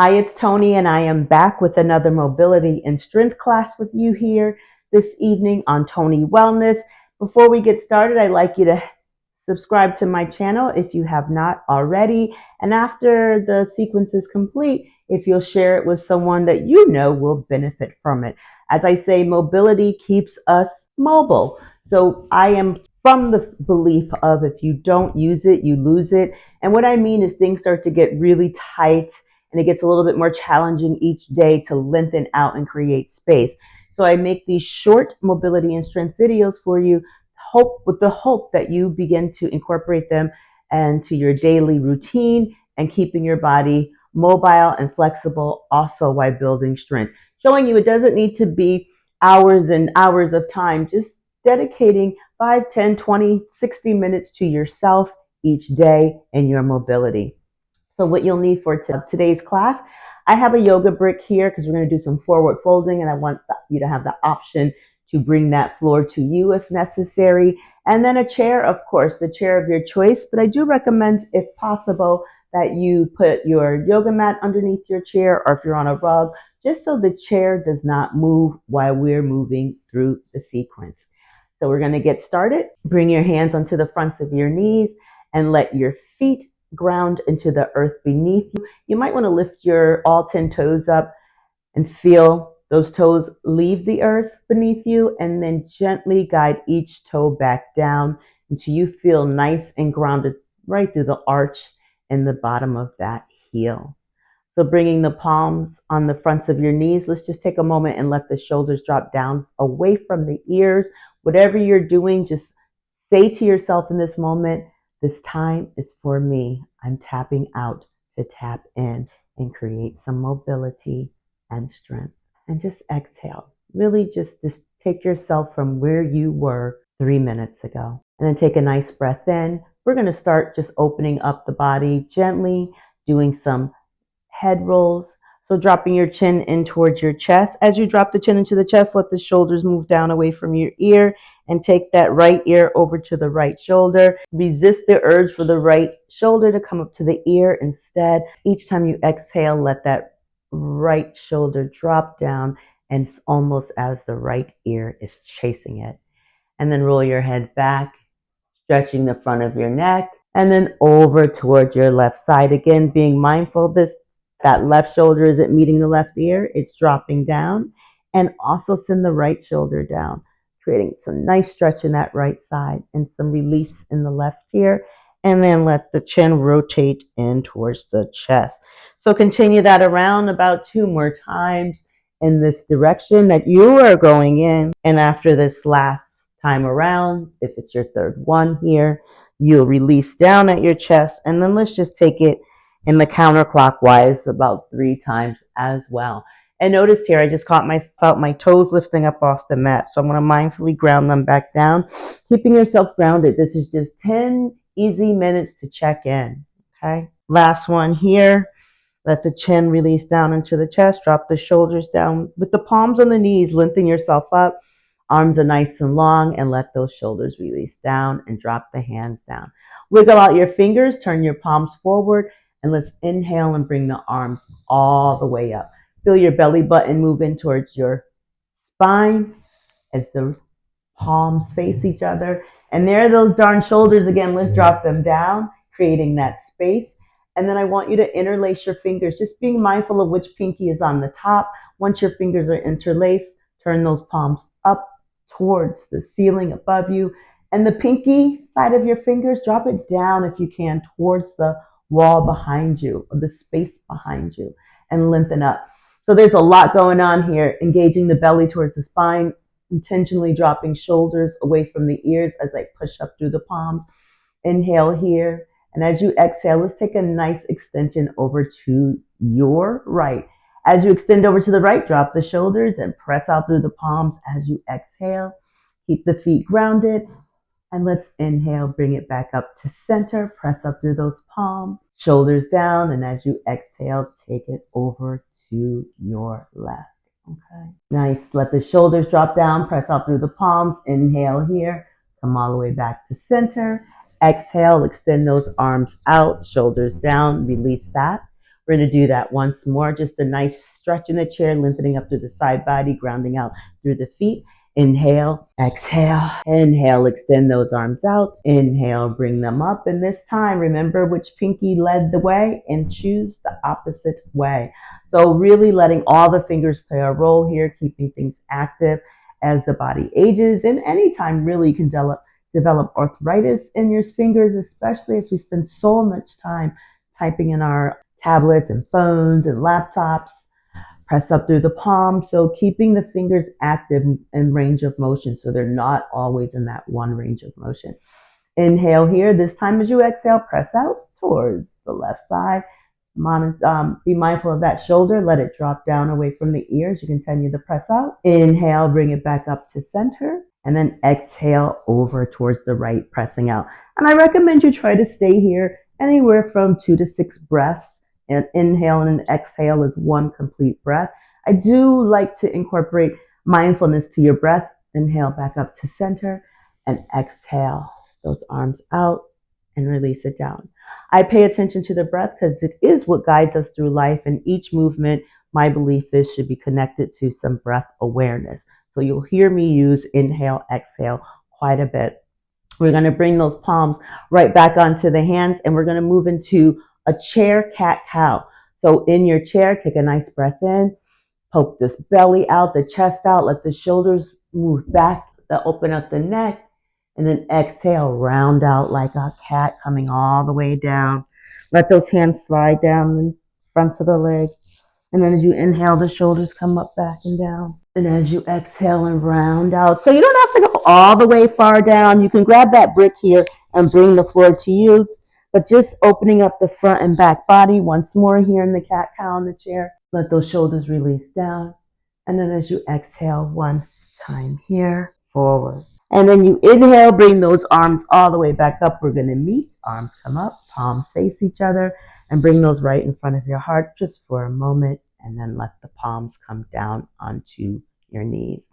Hi, it's Tony, and I am back with another mobility and strength class with you here this evening on Tony Wellness. Before we get started, I'd like you to subscribe to my channel if you have not already. And after the sequence is complete, if you'll share it with someone that you know will benefit from it. As I say, mobility keeps us mobile. So I am from the belief of if you don't use it, you lose it. And what I mean is things start to get really tight and it gets a little bit more challenging each day to lengthen out and create space. So I make these short mobility and strength videos for you, with the hope that you begin to incorporate them into your daily routine and keeping your body mobile and flexible, also while building strength. Showing you it doesn't need to be hours and hours of time, just dedicating 5, 10, 20, 60 minutes to yourself each day in your mobility. So what you'll need for today's class, I have a yoga brick here because we're going to do some forward folding, and I want you to have the option to bring that floor to you if necessary. And then a chair, of course, the chair of your choice. But I do recommend, if possible, that you put your yoga mat underneath your chair, or if you're on a rug, just so the chair does not move while we're moving through the sequence. So we're going to get started. Bring your hands onto the fronts of your knees and let your feet ground into the earth beneath you. You might want to lift your all 10 toes up and feel those toes leave the earth beneath you, and then gently guide each toe back down until you feel nice and grounded right through the arch in the bottom of that heel. So bringing the palms on the fronts of your knees, let's just take a moment and let the shoulders drop down away from the ears. Whatever you're doing, just say to yourself in this moment, this time is for me. I'm tapping out to tap in and create some mobility and strength. And just exhale. Really just take yourself from where you were 3 minutes ago. And then take a nice breath in. We're going to start just opening up the body gently, doing some head rolls. So dropping your chin in towards your chest. As you drop the chin into the chest, let the shoulders move down away from your ear and take that right ear over to the right shoulder. Resist the urge for the right shoulder to come up to the ear instead. Each time you exhale, let that right shoulder drop down, and it's almost as the right ear is chasing it. And then roll your head back, stretching the front of your neck, and then over towards your left side. Again, being mindful of this, that left shoulder isn't meeting the left ear, it's dropping down. And also send the right shoulder down, creating some nice stretch in that right side and some release in the left here. And then let the chin rotate in towards the chest. So continue that around about 2 more times in this direction that you are going in. And after this last time around, if it's your third one here, you'll release down at your chest. And then let's just take it in the counterclockwise about 3 times as well. And notice here, I just felt my toes lifting up off the mat. So I'm going to mindfully ground them back down, keeping yourself grounded. This is just 10 easy minutes to check in. Okay. Last one here. Let the chin release down into the chest. Drop the shoulders down with the palms on the knees. Lengthen yourself up. Arms are nice and long, and let those shoulders release down and drop the hands down. Wiggle out your fingers. Turn your palms forward. And let's inhale and bring the arms all the way up. Feel your belly button move in towards your spine as the palms face each other. And there are those darn shoulders again. Let's drop them down, creating that space. And then I want you to interlace your fingers, just being mindful of which pinky is on the top. Once your fingers are interlaced, turn those palms up towards the ceiling above you. And the pinky side of your fingers, drop it down if you can towards the wall behind you, or the space behind you, and lengthen up. So there's a lot going on here, engaging the belly towards the spine, intentionally dropping shoulders away from the ears as I push up through the palms. Inhale here. And as you exhale, let's take a nice extension over to your right. As you extend over to the right, drop the shoulders and press out through the palms as you exhale. Keep the feet grounded. And let's inhale, bring it back up to center, press up through those palms, shoulders down, and as you exhale, take it over to your left. Okay. Nice. Let the shoulders drop down, press out through the palms, inhale here, come all the way back to center. Exhale, extend those arms out, shoulders down, release that. We're going to do that once more. Just a nice stretch in the chair, lengthening up through the side body, grounding out through the feet. Inhale, exhale, inhale, extend those arms out. Inhale, bring them up. And this time, remember which pinky led the way and choose the opposite way. So really letting all the fingers play a role here, keeping things active as the body ages. And anytime really you can develop arthritis in your fingers, especially as we spend so much time typing in our tablets and phones and laptops. Press up through the palm, so keeping the fingers active in range of motion so they're not always in that one range of motion. Inhale here. This time as you exhale, press out towards the left side. Be mindful of that shoulder. Let it drop down away from the ears. You continue to press out. Inhale, bring it back up to center. And then exhale over towards the right, pressing out. And I recommend you try to stay here anywhere from 2 to 6 breaths. And inhale and exhale is one complete breath. I do like to incorporate mindfulness to your breath. Inhale back up to center and exhale those arms out and release it down. I pay attention to the breath because it is what guides us through life, and each movement, my belief is, should be connected to some breath awareness. So you'll hear me use inhale, exhale quite a bit. We're going to bring those palms right back onto the hands, and we're going to move into a chair cat-cow. So in your chair, take a nice breath in, poke this belly out, the chest out, let the shoulders move back, open up the neck, and then exhale, round out like a cat, coming all the way down. Let those hands slide down the fronts of the legs. And then as you inhale, the shoulders come up, back, and down. And as you exhale and round out. So you don't have to go all the way far down. You can grab that brick here and bring the floor to you. But just opening up the front and back body once more here in the cat-cow in the chair. Let those shoulders release down. And then as you exhale, one time here, forward. And then you inhale, bring those arms all the way back up. We're going to meet. Arms come up, palms face each other, and bring those right in front of your heart just for a moment. And then let the palms come down onto your knees.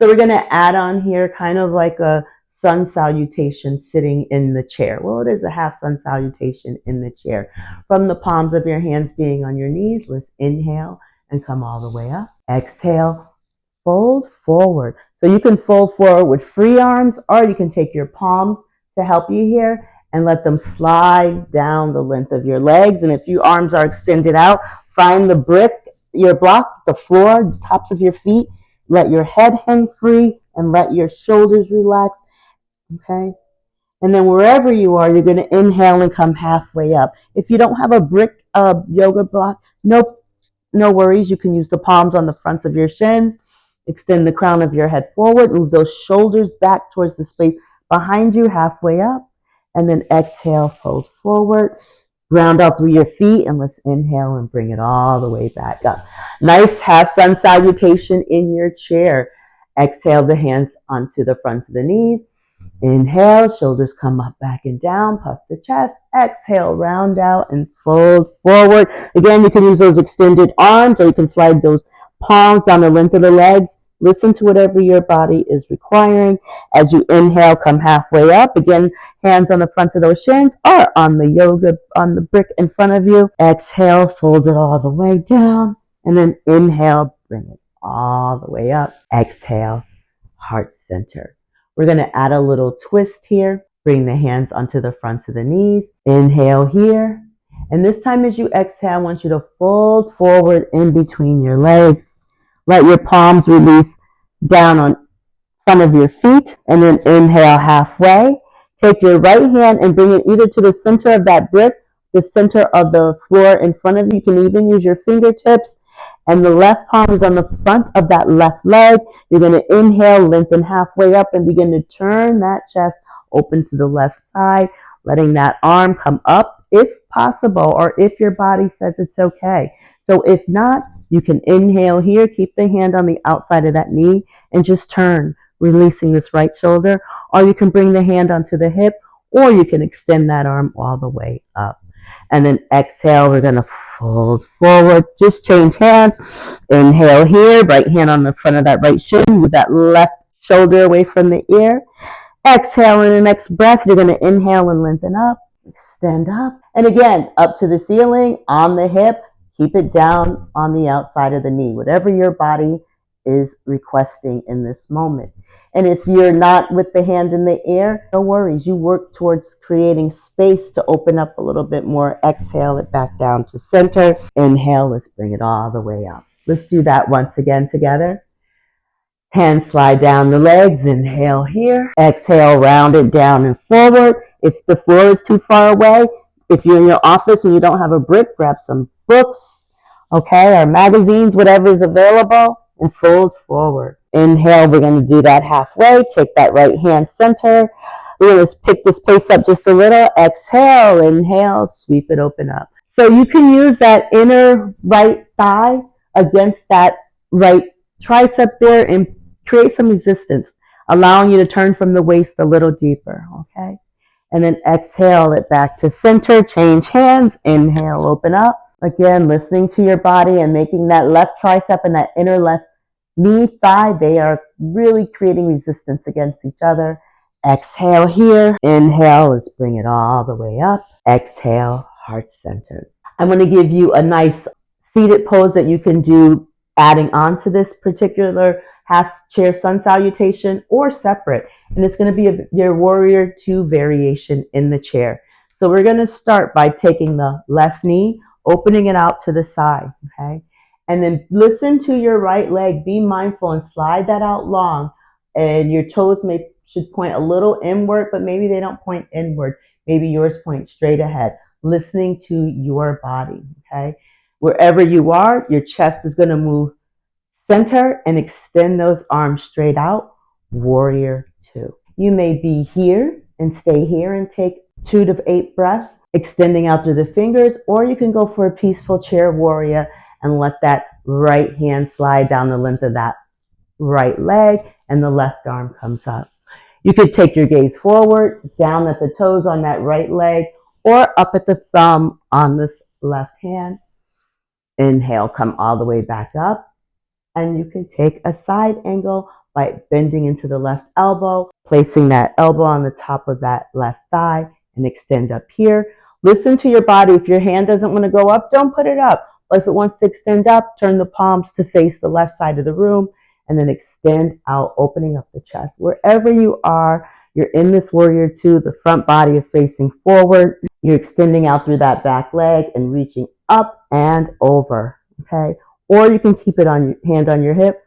So we're going to add on here kind of like a sun salutation sitting in the chair. Well, it is a half sun salutation in the chair. From the palms of your hands being on your knees, let's inhale and come all the way up. Exhale, fold forward. So you can fold forward with free arms, or you can take your palms to help you here and let them slide down the length of your legs. And if your arms are extended out, find the brick, your block, the floor, the tops of your feet. Let your head hang free and let your shoulders relax. Okay? And then wherever you are, you're going to inhale and come halfway up. If you don't have a brick yoga block, no worries. You can use the palms on the fronts of your shins. Extend the crown of your head forward. Move those shoulders back towards the space behind you, halfway up. And then exhale, fold forward. Round out through your feet, and let's inhale and bring it all the way back up. Nice half sun salutation in your chair. Exhale the hands onto the fronts of the knees. Inhale, shoulders come up, back, and down. Puff the chest. Exhale, round out and fold forward. Again, you can use those extended arms, or you can slide those palms down the length of the legs. Listen to whatever your body is requiring. As you inhale, come halfway up. Again, hands on the fronts of those shins or on the brick in front of you. Exhale, fold it all the way down. And then inhale, bring it all the way up. Exhale, heart center. We're going to add a little twist here. Bring the hands onto the fronts of the knees. Inhale here. And this time as you exhale, I want you to fold forward in between your legs. Let your palms release down on front of your feet. And then inhale halfway. Take your right hand and bring it either to the center of that brick, the center of the floor in front of you. You can even use your fingertips. And the left palm is on the front of that left leg. You're going to inhale, lengthen halfway up, and begin to turn that chest open to the left side, letting that arm come up if possible, or if your body says it's okay. So if not, you can inhale here, keep the hand on the outside of that knee, and just turn, releasing this right shoulder. Or you can bring the hand onto the hip, or you can extend that arm all the way up. And then exhale, we're going to fold forward. Just change hands. Inhale here, right hand on the front of that right shin, with that left shoulder away from the ear. Exhale in the next breath, you're going to inhale and lengthen up, extend up. And again, up to the ceiling, on the hip, Keep it down on the outside of the knee, whatever your body is requesting in this moment. And if you're not with the hand in the air, no worries. You work towards creating space to open up a little bit more. Exhale it back down to center. Inhale, let's bring it all the way up. Let's do that once again together. Hands slide down the legs. Inhale here. Exhale, round it down and forward. If the floor is too far away, if you're in your office and you don't have a brick, grab some books, okay, or magazines, whatever is available, and fold forward. Inhale, we're going to do that halfway. Take that right hand center. We're going to pick this pace up just a little. Exhale, inhale, sweep it open up. So you can use that inner right thigh against that right tricep there and create some resistance, allowing you to turn from the waist a little deeper, okay? And then exhale it back to center, change hands, inhale, open up. Again, listening to your body and making that left tricep and that inner left knee, thigh, they are really creating resistance against each other. Exhale here, inhale, let's bring it all the way up. Exhale, heart centered. I'm going to give you a nice seated pose that you can do adding on to this particular half chair sun salutation or separate. And it's going to be your warrior two variation in the chair. So we're going to start by taking the left knee, opening it out to the side, okay? And then listen to your right leg, be mindful and slide that out long. And your toes should point a little inward, but maybe they don't point inward. Maybe yours point straight ahead, listening to your body, okay? Wherever you are, your chest is going to move center and extend those arms straight out, warrior two. You may be here and stay here and take 2 to 8 breaths, extending out through the fingers, or you can go for a peaceful chair warrior and let that right hand slide down the length of that right leg and the left arm comes up. You could take your gaze forward, down at the toes on that right leg, or up at the thumb on this left hand. Inhale, come all the way back up. And you can take a side angle by bending into the left elbow, placing that elbow on the top of that left thigh and extend up here. Listen to your body. If your hand doesn't want to go up, don't put it up. But if it wants to extend up, turn the palms to face the left side of the room and then extend out, opening up the chest. Wherever you are, you're in this warrior two. The front body is facing forward. You're extending out through that back leg and reaching up and over, okay? Or you can keep it on your hand on your hip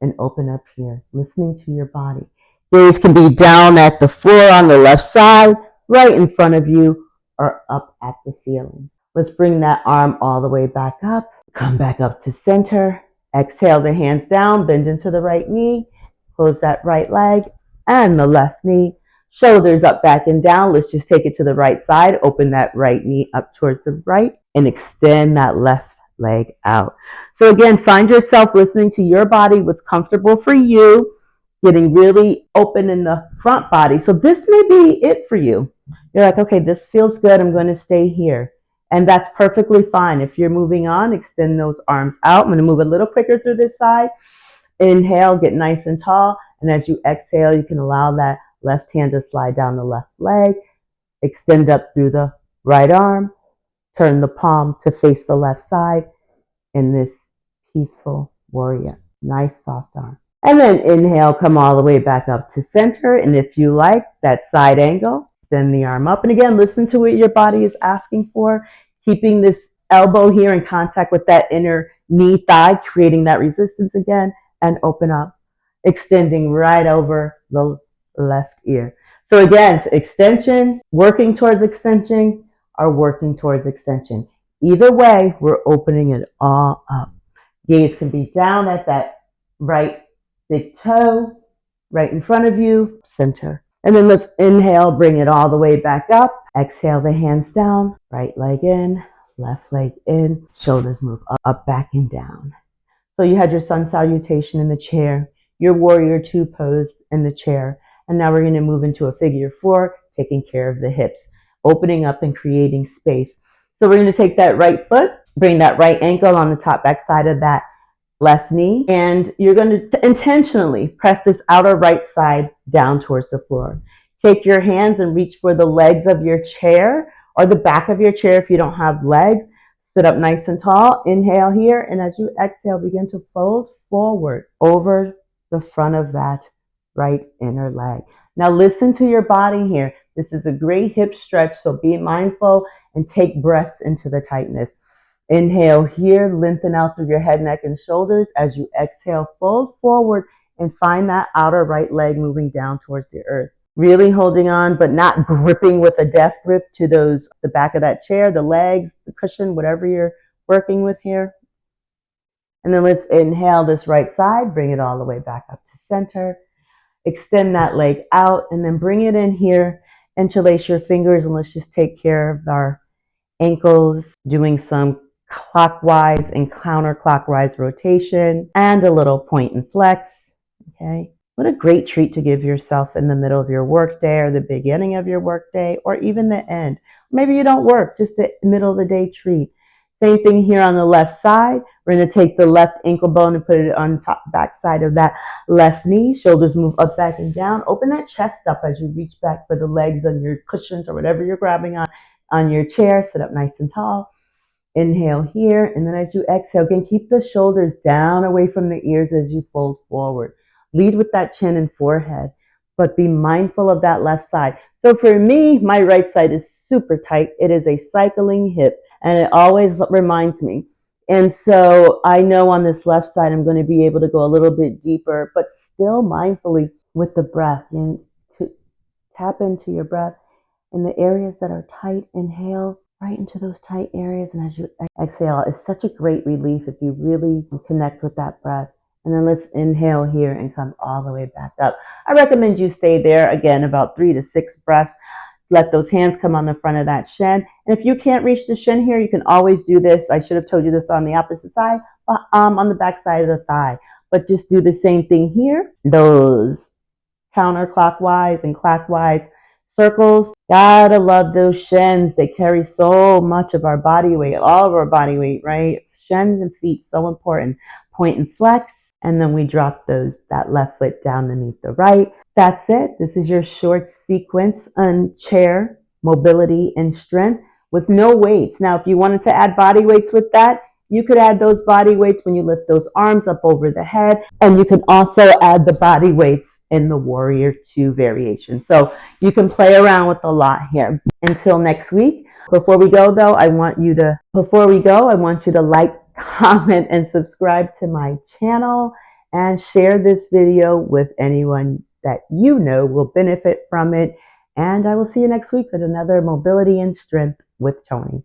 and open up here, listening to your body. Gaze can be down at the floor on the left side, right in front of you, or up at the ceiling. Let's bring that arm all the way back up. Come back up to center. Exhale the hands down, bend into the right knee. Close that right leg and the left knee. Shoulders up, back, and down. Let's just take it to the right side. Open that right knee up towards the right and extend that left leg out. So again, find yourself listening to your body, what's comfortable for you, getting really open in the front body. So this may be it for you. You're like, okay, this feels good. I'm going to stay here. And that's perfectly fine. If you're moving on, extend those arms out. I'm going to move a little quicker through this side. Inhale, get nice and tall. And as you exhale, you can allow that left hand to slide down the left leg. Extend up through the right arm. Turn the palm to face the left side in this peaceful warrior. Nice soft arm. And then inhale, come all the way back up to center. And if you like that side angle, extend the arm up. And again, listen to what your body is asking for. Keeping this elbow here in contact with that inner knee thigh, creating that resistance again, and open up. Extending right over the left ear. So again, extension, working towards extension, or working towards extension. Either way, we're opening it all up. Gaze can be down at that right big toe, right in front of you, center. And then let's inhale, bring it all the way back up. Exhale the hands down, right leg in, left leg in, shoulders move up, back, and down. So you had your sun salutation in the chair, your warrior two pose in the chair, and now we're going to move into a figure four, taking care of the hips, opening up and creating space. So we're going to take that right foot, bring that right ankle on the top back side of that left knee, and you're going to intentionally press this outer right side down towards the floor. Take your hands and reach for the legs of your chair or the back of your chair if you don't have legs. Sit up nice and tall. Inhale here. And as you exhale, begin to fold forward over the front of that right inner leg. Now listen to your body here. This is a great hip stretch, so be mindful and take breaths into the tightness. Inhale here, lengthen out through your head, neck, and shoulders. As you exhale, fold forward and find that outer right leg moving down towards the earth. Really holding on, but not gripping with a death grip to the back of that chair, the legs, the cushion, whatever you're working with here. And then let's inhale this right side, bring it all the way back up to center. Extend that leg out and then bring it in here. Interlace your fingers and let's just take care of our ankles, doing some clockwise and counterclockwise rotation and a little point and flex. Okay. What a great treat to give yourself in the middle of your workday or the beginning of your workday or even the end. Maybe you don't work, just the middle of the day treat. Same thing here on the left side. We're going to take the left ankle bone and put it on top back side of that left knee. Shoulders move up, back, and down. Open that chest up as you reach back for the legs on your cushions or whatever you're grabbing on your chair. Sit up nice and tall. Inhale here, and then as you exhale, again, keep the shoulders down away from the ears as you fold forward. Lead with that chin and forehead, but be mindful of that left side. So for me, my right side is super tight. It is a cycling hip, and it always reminds me. And so I know on this left side, I'm going to be able to go a little bit deeper, but still mindfully with the breath. And to tap into your breath in the areas that are tight, inhale right into those tight areas. And as you exhale, it's such a great relief if you really connect with that breath. And then let's inhale here and come all the way back up. I recommend you stay there, again, about 3 to 6 breaths. Let those hands come on the front of that shin. And if you can't reach the shin here, you can always do this. I should have told you this on the opposite side, on the back side of the thigh. But just do the same thing here. Those counterclockwise and clockwise circles. Gotta love those shins. They carry so much of our body weight, all of our body weight, right? Shins and feet, so important. Point and flex. And then we drop that left foot down underneath the right. That's it. This is your short sequence on chair, mobility, and strength with no weights. Now, if you wanted to add body weights with that, you could add those body weights when you lift those arms up over the head. And you can also add the body weights in the Warrior 2 variation. So you can play around with a lot here. Until next week. Before we go, I want you to like, comment, and subscribe to my channel and share this video with anyone that you know will benefit from it. And I will see you next week with another Mobility and Strength with Tony.